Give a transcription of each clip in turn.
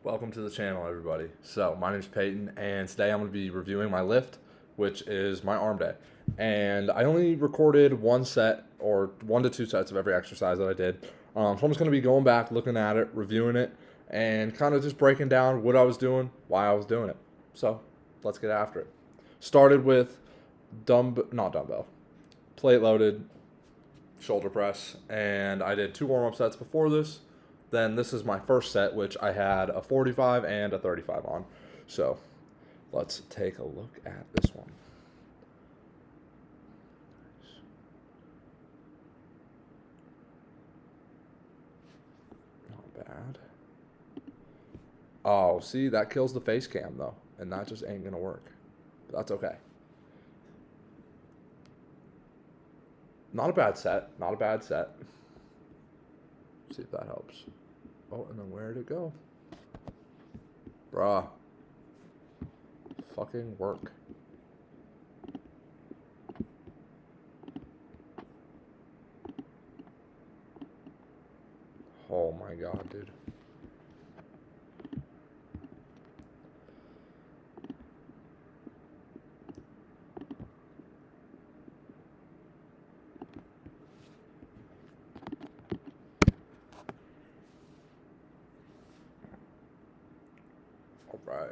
Welcome to the channel, everybody. So, my name is Peyton, and today I'm going to be reviewing my lift, which is my arm day. And I only recorded one set, or 1 to 2 sets of every exercise that I did. So I'm just going to be going back, looking at it, reviewing it, and kind of just breaking down what I was doing, why I was doing it. So, let's get after it. Started with not dumbbell, plate loaded shoulder press, and I did 2 warm-up sets before this. Then this is my first set, which I had a 45 and a 35 on. So let's take a look at this one. Not bad. Oh, see, that kills the face cam though, and that just ain't gonna work. But that's okay. Not a bad set. Not a bad set. See if that helps. Oh, and then where'd it go? Bruh. Fucking work. Oh my god, dude. Alright.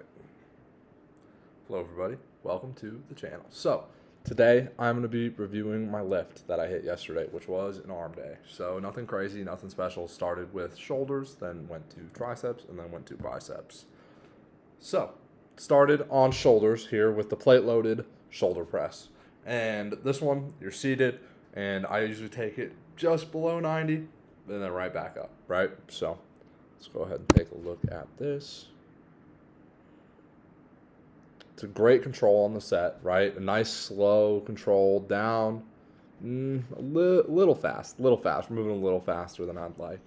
Hello everybody, welcome to the channel. So, today I'm going to be reviewing my lift that I hit yesterday, which was an arm day. So, nothing crazy, nothing special. Started with shoulders, then went to triceps, and then went to biceps. So, started on shoulders here with the plate loaded shoulder press. And this one, you're seated, and I usually take it just below 90, and then right back up, right? So, let's go ahead and take a look at this. It's a great control on the set, right? A nice slow control down, little fast. We're moving a little faster than I'd like.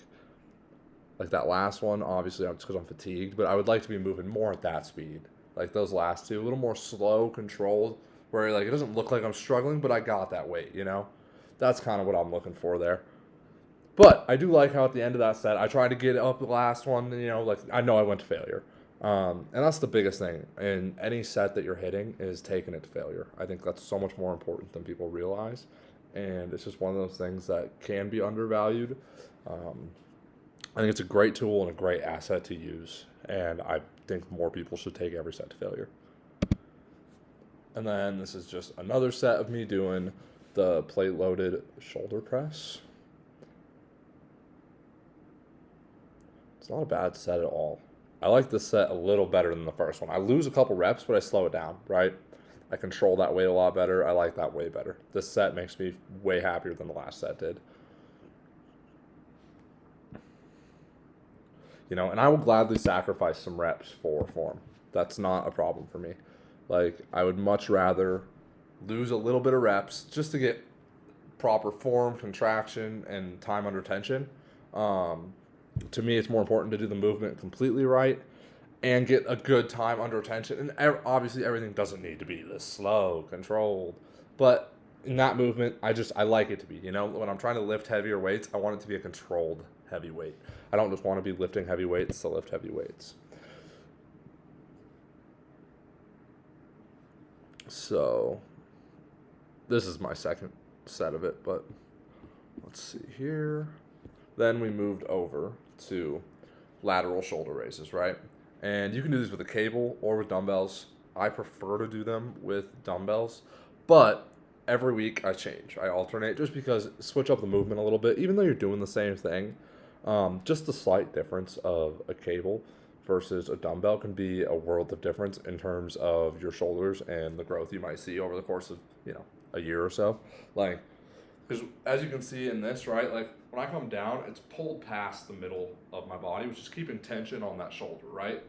Like that last one, obviously, it's because I'm fatigued, but I would like to be moving more at that speed. Like those last two, a little more slow, controlled, where like it doesn't look like I'm struggling, but I got that weight, you know? That's kind of what I'm looking for there. But I do like how at the end of that set, I tried to get up the last one, like I know I went to failure. And that's the biggest thing in any set that you're hitting is taking it to failure. I think that's so much more important than people realize. And it's just one of those things that can be undervalued. I think it's a great tool and a great asset to use. And I think more people should take every set to failure. And then this is just another set of me doing the plate loaded shoulder press. It's not a bad set at all. I like this set a little better than the first one. I lose a couple reps, but I slow it down, right? I control that weight a lot better. I like that way better. This set makes me way happier than the last set did. And I will gladly sacrifice some reps for form. That's not a problem for me. Like, I would much rather lose a little bit of reps just to get proper form, contraction, and time under tension. To me, it's more important to do the movement completely right and get a good time under tension. And obviously, everything doesn't need to be this slow, controlled. But in that movement, I like it to be. When I'm trying to lift heavier weights, I want it to be a controlled heavy weight. I don't just want to be lifting heavy weights to lift heavy weights. So, this is my second set of it, but let's see here. Then we moved over to lateral shoulder raises, right? And you can do these with a cable or with dumbbells. I prefer to do them with dumbbells, but every week I change. I alternate just because switch up the movement a little bit, even though you're doing the same thing. Just the slight difference of a cable versus a dumbbell can be a world of difference in terms of your shoulders and the growth you might see over the course of, a year or so. Like, because as you can see in this, right, like when I come down, it's pulled past the middle of my body, which is keeping tension on that shoulder, right?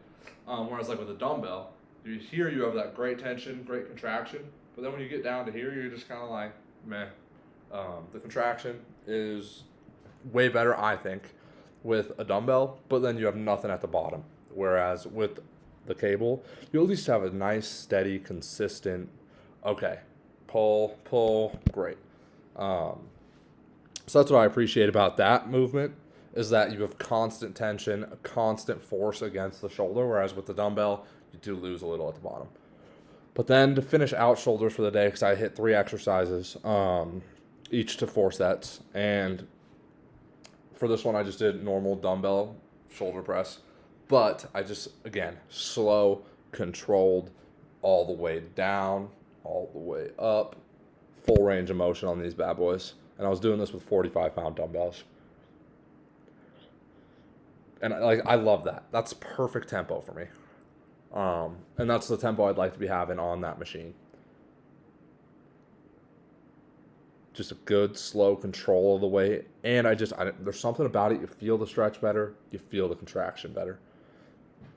Whereas like with a dumbbell, here you have that great tension, great contraction, but then when you get down to here, you're just kind of like, meh. The contraction is way better, I think, with a dumbbell, but then you have nothing at the bottom. Whereas with the cable, you at least have a nice, steady, consistent, okay, pull, great. So that's what I appreciate about that movement. is that you have constant tension, a constant force against the shoulder, whereas with the dumbbell, you do lose a little at the bottom. But then to finish out shoulders for the day, because I hit 3 exercises, each to 4 sets. And for this one, I just did normal dumbbell shoulder press. But I just, again, slow, controlled, all the way down, all the way up, full range of motion on these bad boys. And I was doing this with 45-pound dumbbells. And I love that. That's perfect tempo for me. And that's the tempo I'd like to be having on that machine. Just a good, slow control of the weight. And there's something about it. You feel the stretch better. You feel the contraction better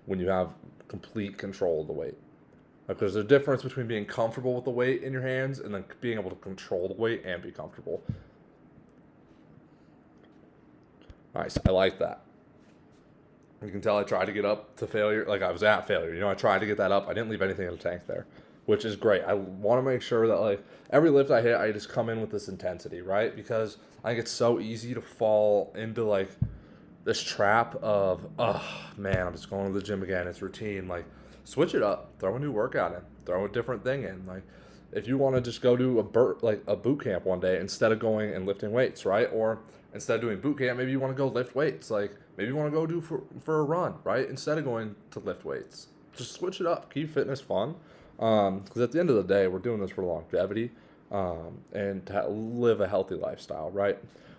when you have complete control of the weight. Like, there's a difference between being comfortable with the weight in your hands and then being able to control the weight and be comfortable. Nice. I like that. You can tell I tried to get up to failure. Like, I was at failure. I tried to get that up. I didn't leave anything in the tank there, which is great. I want to make sure that, like, every lift I hit, I just come in with this intensity, right? Because I think it's so easy to fall into, like, this trap of, oh, man, I'm just going to the gym again. It's routine. Like, switch it up. Throw a new workout in. Throw a different thing in. Like, if you want to just go do a boot camp one day instead of going and lifting weights, right? Or instead of doing boot camp, maybe you want to go lift weights. Like, maybe you want to go do for a run, right? Instead of going to lift weights. Just switch it up. Keep fitness fun. Because at the end of the day, we're doing this for longevity and to live a healthy lifestyle, right?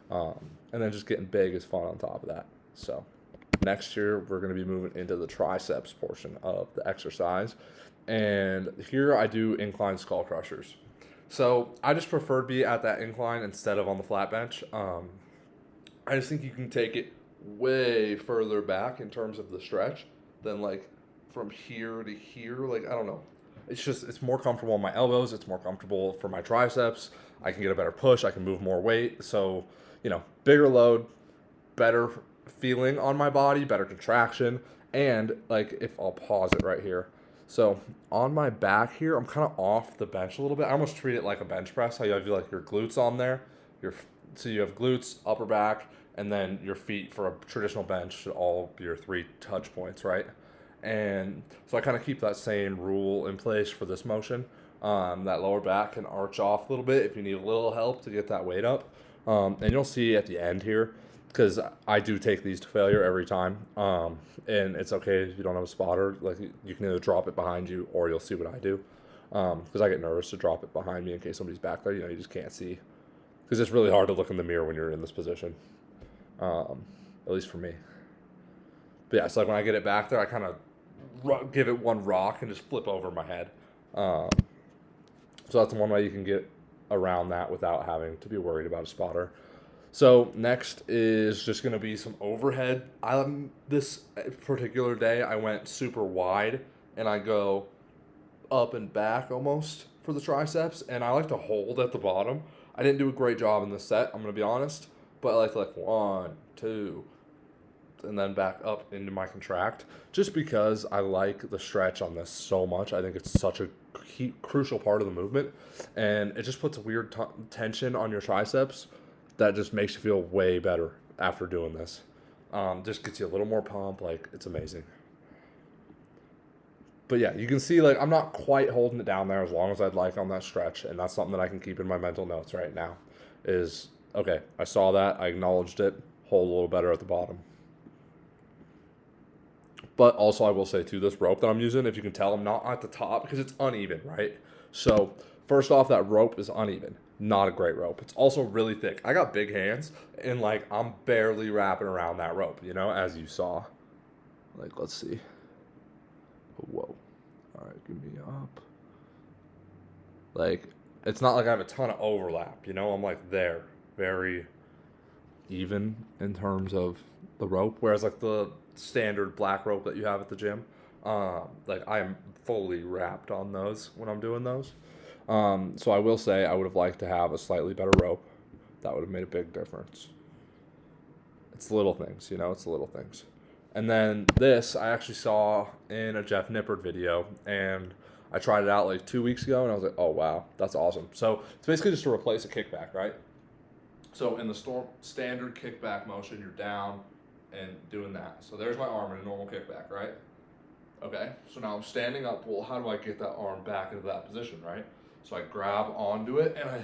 And then just getting big is fun on top of that. So next year, we're going to be moving into the triceps portion of the exercise. And here I do incline skull crushers. So I just prefer to be at that incline instead of on the flat bench. I just think you can take it way further back in terms of the stretch than, like, from here to here. Like, I don't know. It's more comfortable on my elbows. It's more comfortable for my triceps. I can get a better push. I can move more weight. So, bigger load, better feeling on my body, better contraction. And, like, if I'll pause it right here. So on my back here, I'm kind of off the bench a little bit. I almost treat it like a bench press. How you have, like, your glutes on there. So you have glutes, upper back, and then your feet for a traditional bench should all be your 3 touch points, right? And so I kind of keep that same rule in place for this motion. That lower back can arch off a little bit if you need a little help to get that weight up. And you'll see at the end here, because I do take these to failure every time. And it's okay if you don't have a spotter. Like, you can either drop it behind you or you'll see what I do. Because I get nervous to drop it behind me in case somebody's back there. You just can't see. Because it's really hard to look in the mirror when you're in this position. At least for me. But yeah, so like when I get it back there, I kind of give it one rock and just flip over my head. So that's one way you can get around that without having to be worried about a spotter. So next is just going to be some overhead. This particular day, I went super wide, and I go up and back almost for the triceps, and I like to hold at the bottom. I didn't do a great job in this set, I'm going to be honest, but I like to 1, 2, and then back up into my contract, just because I like the stretch on this so much. I think it's such a crucial part of the movement, and it just puts a weird tension on your triceps that just makes you feel way better after doing this. Just gets you a little more pump. Like, it's amazing. But yeah, you can see, like, I'm not quite holding it down there as long as I'd like on that stretch, and that's something that I can keep in my mental notes right now is, okay, I saw that, I acknowledged it, hold a little better at the bottom. But also, I will say, too, this rope that I'm using, if you can tell, I'm not at the top because it's uneven, right? So, first off, that rope is uneven. Not a great rope. It's also really thick. I got big hands, and, like, I'm barely wrapping around that rope, as you saw. Like, let's see. Whoa. All right, give me up. Like, it's not like I have a ton of overlap, I'm, like, there. Very even in terms of the rope. Whereas, like, the standard black rope that you have at the gym, like, I am fully wrapped on those when I'm doing those. So I will say I would have liked to have a slightly better rope. That would have made a big difference. It's little things, it's the little things. And then this I actually saw in a Jeff Nippard video, and I tried it out like 2 weeks ago, and I was like, oh, wow, that's awesome. So it's basically just to replace a kickback, right? So in the standard kickback motion, you're down and doing that. So there's my arm in a normal kickback, right? Okay, so now I'm standing up. Well, how do I get that arm back into that position, right? So I grab onto it and I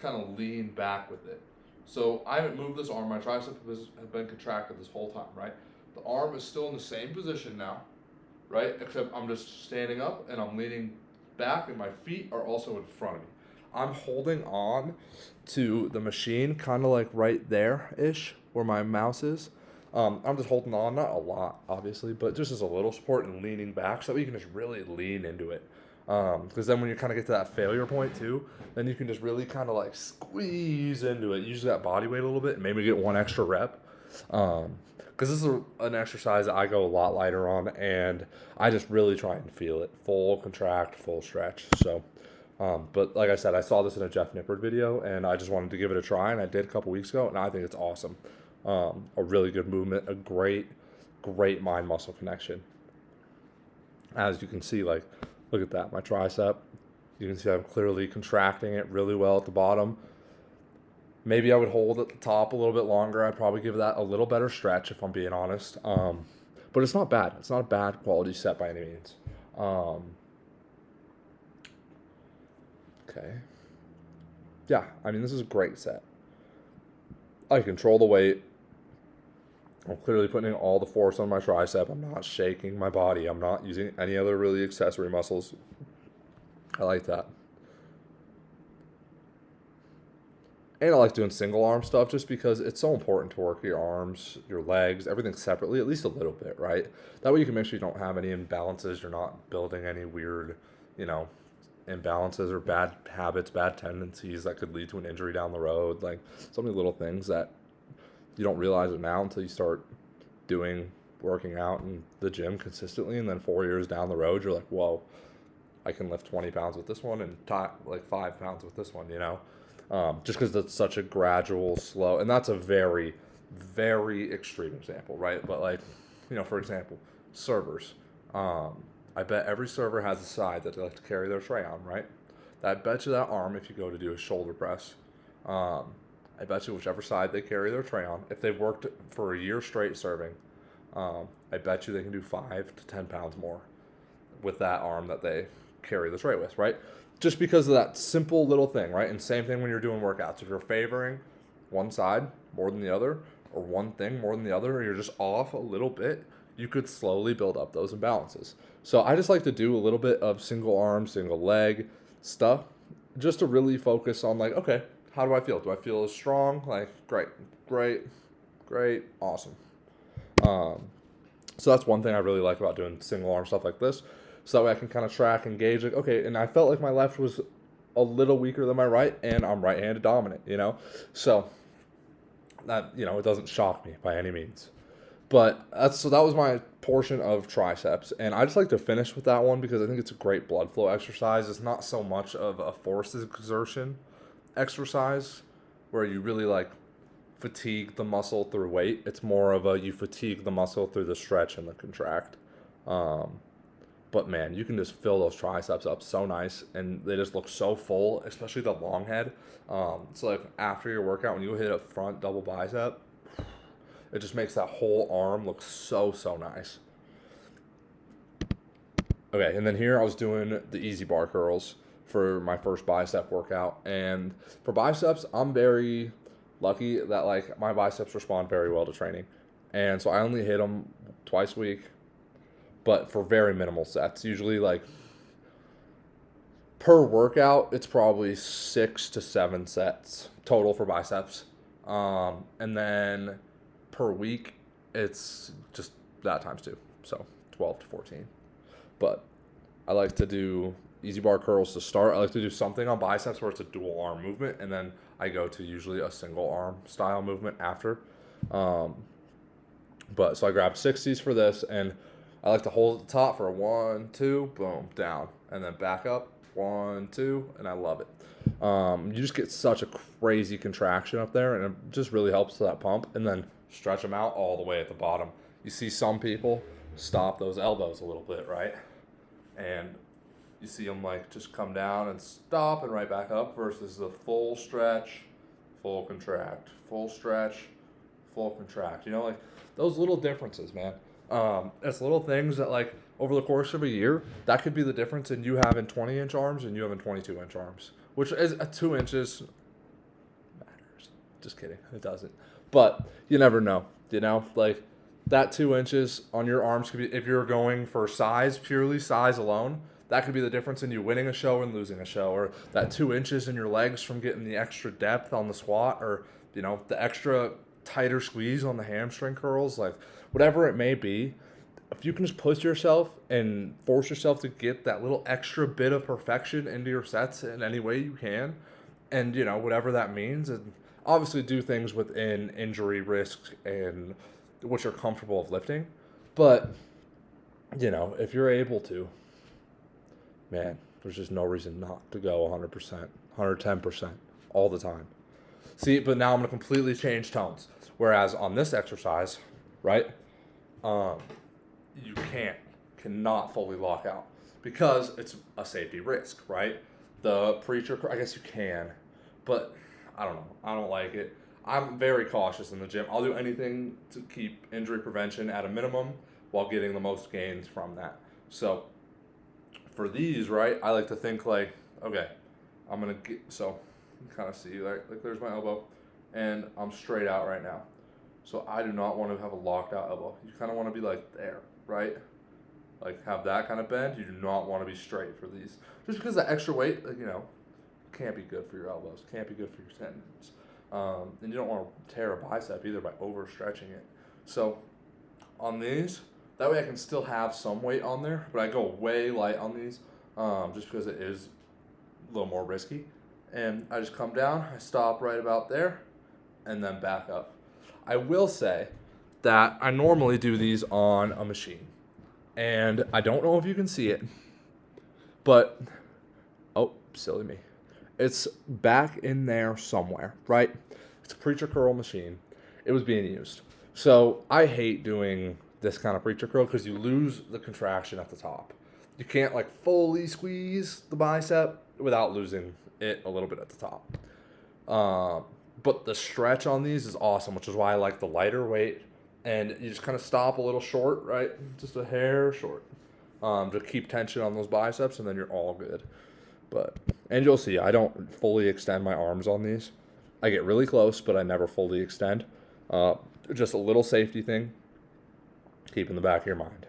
kind of lean back with it. So I haven't moved this arm. My tricep have been contracted this whole time, right? The arm is still in the same position now, right? Except I'm just standing up and I'm leaning back and my feet are also in front of me. I'm holding on to the machine kind of like right there-ish where my mouse is. I'm just holding on, not a lot, obviously, but just as a little support and leaning back so that you can just really lean into it. Because then when you kind of get to that failure point too, then you can just really kind of like squeeze into it. Use that body weight a little bit and maybe get one extra rep. Because this is an exercise that I go a lot lighter on, and I just really try and feel it. Full contract, full stretch. So, but like I said, I saw this in a Jeff Nippard video, and I just wanted to give it a try, and I did a couple weeks ago, and I think it's awesome. A really good movement, a great mind-muscle connection. As you can see, like, look at that, my tricep. You can see I'm clearly contracting it really well at the bottom. Maybe I would hold at the top a little bit longer. I'd probably give that a little better stretch if I'm being honest. But it's not bad. It's not a bad quality set by any means. Okay. Yeah, I mean, this is a great set. I control the weight. I'm clearly putting in all the force on my tricep. I'm not shaking my body. I'm not using any other really accessory muscles. I like that. And I like doing single arm stuff just because it's so important to work your arms, your legs, everything separately, at least a little bit, right? That way you can make sure you don't have any imbalances. You're not building any weird, imbalances or bad habits, bad tendencies that could lead to an injury down the road. Like so many little things that you don't realize it now until you start working out in the gym consistently. And then 4 years down the road, you're like, whoa, I can lift 20 pounds with this one and like 5 pounds with this one, just because that's such a gradual, slow, and that's a very, very extreme example, right? But like, for example, servers. I bet every server has a side that they like to carry their tray on, right? I bet you that arm, if you go to do a shoulder press, I bet you whichever side they carry their tray on, if they've worked for a year straight serving, I bet you they can do 5 to 10 pounds more with that arm that they carry the tray with, right? Just because of that simple little thing, right? And same thing when you're doing workouts. If you're favoring one side more than the other, or one thing more than the other, or you're just off a little bit, you could slowly build up those imbalances. So I just like to do a little bit of single arm, single leg stuff, just to really focus on like, okay, how do I feel? Do I feel as strong? Like, great, awesome. So that's one thing I really like about doing single arm stuff like this. So that way I can kind of track and gauge, like, okay, and I felt like my left was a little weaker than my right, and I'm right-handed dominant, So that, it doesn't shock me by any means. But that was my portion of triceps, and I just like to finish with that one because I think it's a great blood flow exercise. It's not so much of a force exertion exercise where you really like fatigue the muscle through weight. It's more of you fatigue the muscle through the stretch and the contract. But man, you can just fill those triceps up so nice, and they just look so full, especially the long head. So like after your workout, when you hit a front double bicep, it just makes that whole arm look so nice. Okay, and then here I was doing the easy bar curls for my first bicep workout. And for biceps, I'm very lucky that like my biceps respond very well to training. And so I only hit them twice a week, but for very minimal sets. Usually like per workout, it's probably 6 to 7 sets total for biceps. And then per week, it's just that times 2. So 12 to 14. But I like to do easy bar curls to start. I like to do something on biceps where it's a dual arm movement, and then I go to usually a single arm style movement after. But so I grab 60s for this, and I like to hold at the top for a 1, 2, boom, down, and then back up, 1, 2, and I love it. You just get such a crazy contraction up there, and it just really helps to that pump, and then stretch them out all the way at the bottom. You see some people stop those elbows a little bit, right? And you see them like just come down and stop and right back up versus the full stretch, full contract, full stretch, full contract. You know, like those little differences, man. It's little things that, like, over the course of a year, that could be the difference in you having 20-inch arms and you having 22-inch arms, which is 2 inches matters. Just kidding, it doesn't. But you never know, you know, like that 2 inches on your arms could be, if you're going for size, purely size alone, that could be the difference in you winning a show and losing a show, or that 2 inches in your legs from getting the extra depth on the squat, or, you know, the extra tighter squeeze on the hamstring curls, like whatever it may be. If you can just push yourself and force yourself to get that little extra bit of perfection into your sets in any way you can, and, you know, whatever that means, and obviously do things within injury risk and what you're comfortable of lifting, but, you know, if you're able to, man, there's just no reason not to go 100%, 110% all the time. See, but now I'm going to completely change tones. Whereas on this exercise, right, you cannot fully lock out because it's a safety risk, right? The preacher, I guess you can, but I don't know. I don't like it. I'm very cautious in the gym. I'll do anything to keep injury prevention at a minimum while getting the most gains from that. So for these, right, I like to think like, okay, I'm going to get, so you can kind of see, like there's my elbow, and I'm straight out right now. So I do not want to have a locked out elbow. You kind of want to be like there, right? Like have that kind of bend. You do not want to be straight for these. Just because the extra weight, like, you know, can't be good for your elbows, can't be good for your tendons. And you don't want to tear a bicep either by overstretching it. So on these, that way I can still have some weight on there, but I go way light on these just because it is a little more risky. And I just come down, I stop right about there, and then back up. I will say that I normally do these on a machine. And I don't know if you can see it, but, oh, silly me. It's back in there somewhere, right? It's a preacher curl machine. It was being used. So I hate doing this kind of preacher curl because you lose the contraction at the top. You can't like fully squeeze the bicep without losing it a little bit at the top. But the stretch on these is awesome, which is why I like the lighter weight. And you just kind of stop a little short, right? Just a hair short. To keep tension on those biceps, and then you're all good. And you'll see, I don't fully extend my arms on these. I get really close, but I never fully extend. Just a little safety thing. Keep in the back of your mind.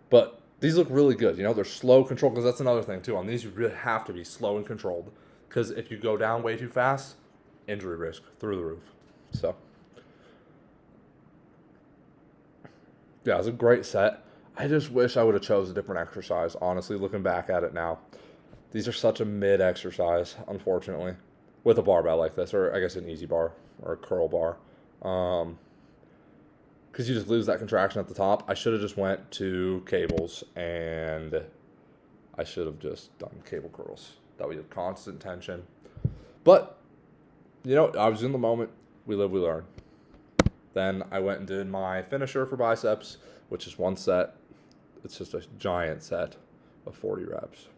But these look really good. You know, they're slow control, because that's another thing, too. On these, you really have to be slow and controlled. Because if you go down way too fast, injury risk through the roof. So, yeah, it was a great set. I just wish I would have chose a different exercise, honestly, looking back at it now. These are such a mid exercise, unfortunately, with a barbell like this, or I guess an easy bar or a curl bar. Because you just lose that contraction at the top. I should have just went to cables, and I should have just done cable curls. That way you have constant tension. But, you know, I was in the moment. We live, we learn. Then I went and did my finisher for biceps, which is one set. It's just a giant set of 40 reps.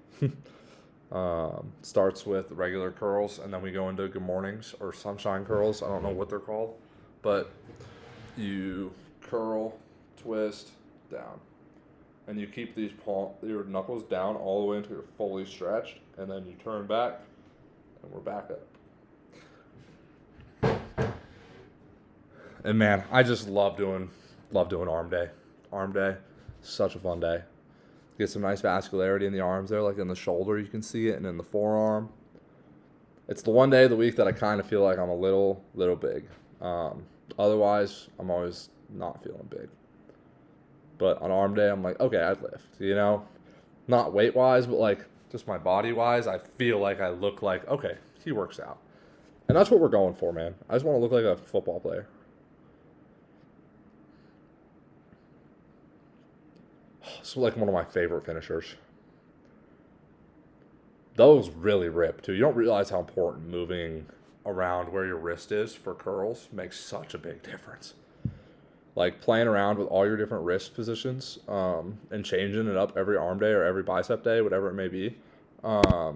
Starts with regular curls, and then we go into good mornings or sunshine curls. I don't know what they're called, but you curl, twist, down, and you keep your knuckles down all the way until you're fully stretched, and then you turn back, and we're back up. And man, I just love doing arm day. Arm day, such a fun day. Get some nice vascularity in the arms there, like in the shoulder you can see it, and in the forearm. It's the one day of the week that I kind of feel like I'm a little big. Otherwise, I'm always not feeling big. But on arm day, I'm like, okay, I'd lift, you know? Not weight-wise, but like just my body-wise, I feel like I look like, okay, he works out. And that's what we're going for, man. I just want to look like a football player. It's like one of my favorite finishers. Those really rip, too. You don't realize how important moving around where your wrist is for curls makes such a big difference. Like playing around with all your different wrist positions and changing it up every arm day or every bicep day, whatever it may be. I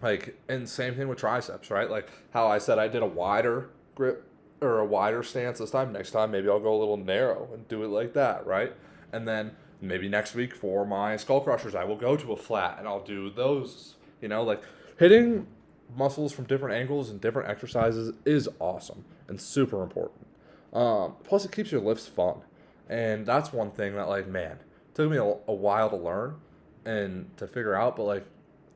Like, and same thing with triceps, right? Like how I said I did a wider grip or a wider stance this time. Next time, maybe I'll go a little narrow and do it like that, right? And then maybe next week for my skull crushers, I will go to a flat and I'll do those, like hitting muscles from different angles and different exercises is awesome and super important. Plus, it keeps your lifts fun. And that's one thing that, like, man, took me a while to learn and to figure out, but, like,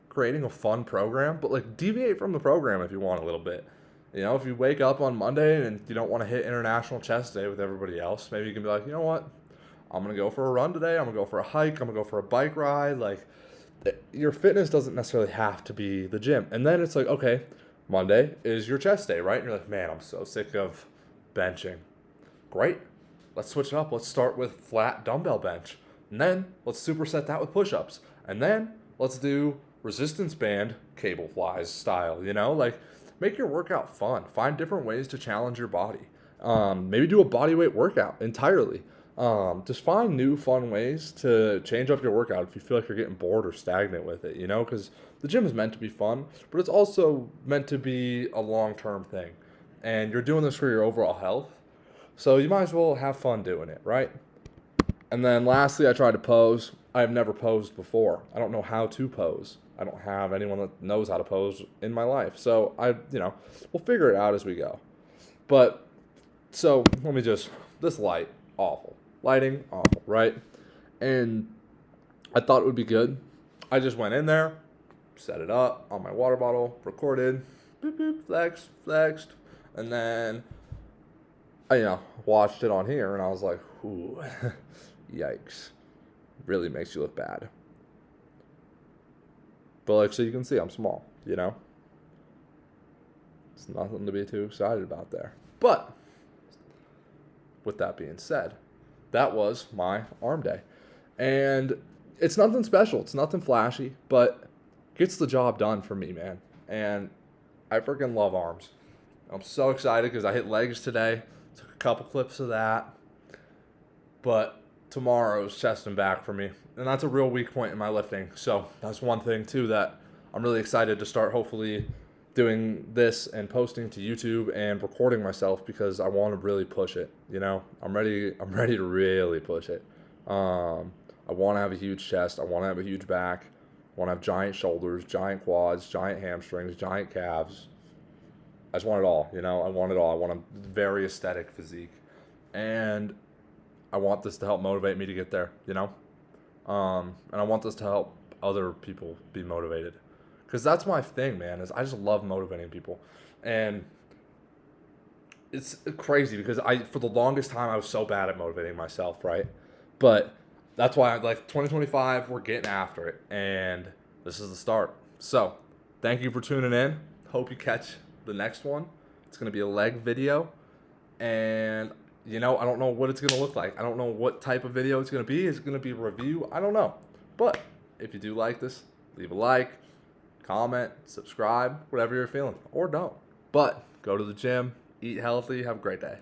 creating a fun program, but, like, deviate from the program if you want a little bit. If you wake up on Monday and you don't want to hit International Chest Day with everybody else, maybe you can be like, you know what? I'm going to go for a run today. I'm going to go for a hike. I'm going to go for a bike ride. Like, your fitness doesn't necessarily have to be the gym. And then it's like, okay, Monday is your chest day, right? And you're like, man, I'm so sick of benching. Great. Let's switch it up. Let's start with flat dumbbell bench. And then let's superset that with push-ups. And then let's do resistance band cable flies style, Like, make your workout fun. Find different ways to challenge your body. Maybe do a body weight workout entirely. Just find new fun ways to change up your workout if you feel like you're getting bored or stagnant with it, because the gym is meant to be fun, but it's also meant to be a long-term thing. And you're doing this for your overall health. So you might as well have fun doing it, right? And then lastly, I tried to pose. I've never posed before. I don't know how to pose. I don't have anyone that knows how to pose in my life. So we'll figure it out as we go. But, so let me this light, awful. Lighting, awful, right? And I thought it would be good. I just went in there, set it up on my water bottle, recorded, boop, boop, flexed, and then I, watched it on here, and I was like, ooh, yikes. Really makes you look bad. But, like, so you can see I'm small, It's nothing to be too excited about there. But, with that being said, that was my arm day. And it's nothing special. It's nothing flashy, but gets the job done for me, man. And I freaking love arms. I'm so excited because I hit legs today. Took a couple clips of that. But tomorrow's chest and back for me. And that's a real weak point in my lifting. So that's one thing, too, that I'm really excited to start hopefully doing this and posting to YouTube and recording myself because I want to really push it. I'm ready to really push it. I want to have a huge chest. I want to have a huge back. I want to have giant shoulders, giant quads, giant hamstrings, giant calves. I just want it all, I want it all. I want a very aesthetic physique. And I want this to help motivate me to get there, And I want this to help other people be motivated. Because that's my thing, man, is I just love motivating people. And it's crazy because for the longest time, I was so bad at motivating myself, right? But that's why, 2025, we're getting after it. And this is the start. So, thank you for tuning in. Hope you catch the next one. It's going to be a leg video. And, I don't know what it's going to look like. I don't know what type of video it's going to be. Is it going to be a review? I don't know. But if you do like this, leave a like. Comment, subscribe, whatever you're feeling, or don't. But go to the gym, eat healthy, have a great day.